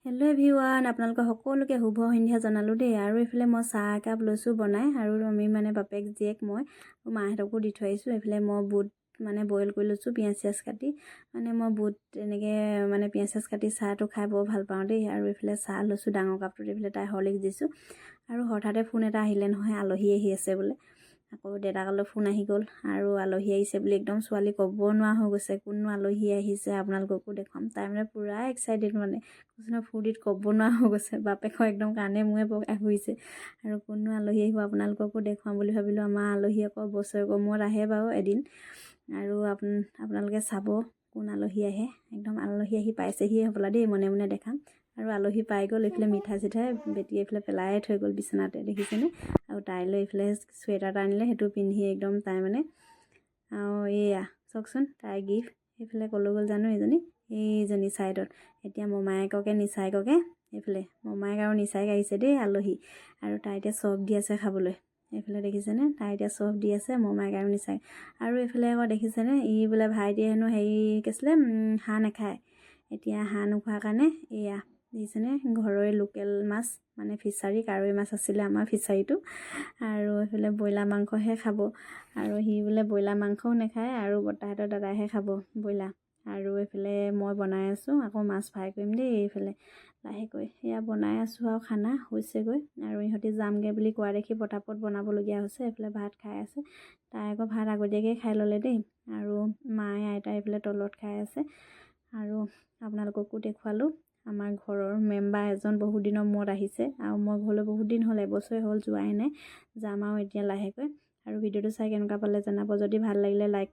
Hello' everyone, আপোনালোকৰ সকলোকে শুভ সন্ধ্যা জনালোঁ দেই। আৰু এইফালে মই চাহ একাপ লৈছোঁ বনাই, আৰু আমি বাপেক জীয়েক মই মাহঁতকো দি থৈ আহিছোঁ। এইফালে মই বুট বইল কৰি লৈছোঁ, পিঁয়াজ চিয়াজ কাটি। মই বুট এনেকৈ পিঁয়াজ চিয়াজ কাটি চাহটো খাই বৰ ভাল পাওঁ দেই। আৰু এইফালে চাহ লৈছোঁ ডাঙৰ কাপটোত, এইফালে তাই হৰলিক্স দিছোঁ। আৰু হঠাতে ফোন এটা আহিলে নহয়, আলহী আহি আছে বোলে। আকৌ দেউতাকলৈ ফোন আহি গ'ল, আৰু আলহী আহিছে বুলি একদম ছোৱালী ক'ব নোৱাৰা হৈ গৈছে, কোননো আলহী আহিছে আপোনালোককো দেখুৱাম। তাই পূৰা এক্সাইটেড, কৈছে ফূৰ্তিত ক'ব নোৱাৰা হৈ গৈছে। বাপেকৰ একদম কাণে মুহে বগাই ফুৰিছে, আৰু কোননো আলহী আহিব আপোনালোককো দেখুৱাম বুলি ভাবিলোঁ। আমাৰ আলহী আকৌ বছৰেকৰ মূৰত আহে বাৰু এদিন, আৰু আপোনালোকে চাব কোন আলহী আহে। একদম আলহী আহি পাইছেহিয়ে হ'বলা দেই, মনে মনে দেখাম। আৰু আলহী পাই গ'ল, এইফালে মিঠাই চিঠাই বেটি এইফালে পেলাই থৈ গ'ল বিচনাতে, দেখিছেনে। আৰু তাইলৈ এইফালে চুৱেটাৰ এটা আনিলে, সেইটো পিন্ধি একদম তাই আৰু এয়া চাওকচোন তাইৰ গিফ্ট। এইফালে ক'লৈ গ'ল জানো এইজনী, এইজনী ছাইডত। এতিয়া মমায়েককে নিচায়েককে, এইফালে মমায়েক আৰু নিচায়েক আহিছে দেই আলহী। আৰু তাই এতিয়া চব দি আছে খাবলৈ, এইফালে দেখিছেনে। তাই এতিয়া চব দি আছে, মমায়েক আৰু নিচায়েক। আৰু এইফালে আকৌ দেখিছেনে, বোলে ভাইটিয়ে হেনো হেৰি কৈছিলে হাঁহ নাখায়। এতিয়া হাঁহ নোখোৱাৰ কাৰণে এয়া দেখিছেনে, ঘৰৰে লোকেল মাছ, ফিচাৰী কাৱৈ মাছ আছিলে আমাৰ ফিচাৰীটো। আৰু এইফালে ব্ৰইলাৰ মাংসহে খাব, আৰু সি বোলে ব্ৰইলাৰ মাংসও নাখায়, আৰু বৰ্তাহঁতৰ দাদাইহে খাব ব্ৰইলাৰ। আৰু এইফালে মই বনাই আছোঁ, আকৌ মাছ ফ্ৰাই কৰিম দেই। এইফালে লাহেকৈ এয়া বনাই আছোঁ, আৰু খানা হৈছেগৈ। আৰু ইহঁতি যামগৈ বুলি কোৱা দেখি পটাপট বনাবলগীয়া হৈছে। এইফালে ভাত খাই আছে, তাই আকৌ ভাত আগতীয়াকৈ খাই ল'লে দেই। আৰু মায়ে আইতাই এইফালে তলত খাই আছে। আৰু আপোনালোককো দেখুৱালোঁ, আমাৰ ঘৰৰ মেম্বাৰ এজন বহুত দিনৰ মূৰত আহিছে। আৰু মই ঘৰলৈ বহুত দিন হ'ল, এবছৰে হ'ল যোৱাই নাই, যাম আৰু এতিয়া লাহেকৈ। আৰু ভিডিঅ'টো চাই কেনেকুৱা পালে জনাব, যদি ভাল লাগিলে লাইক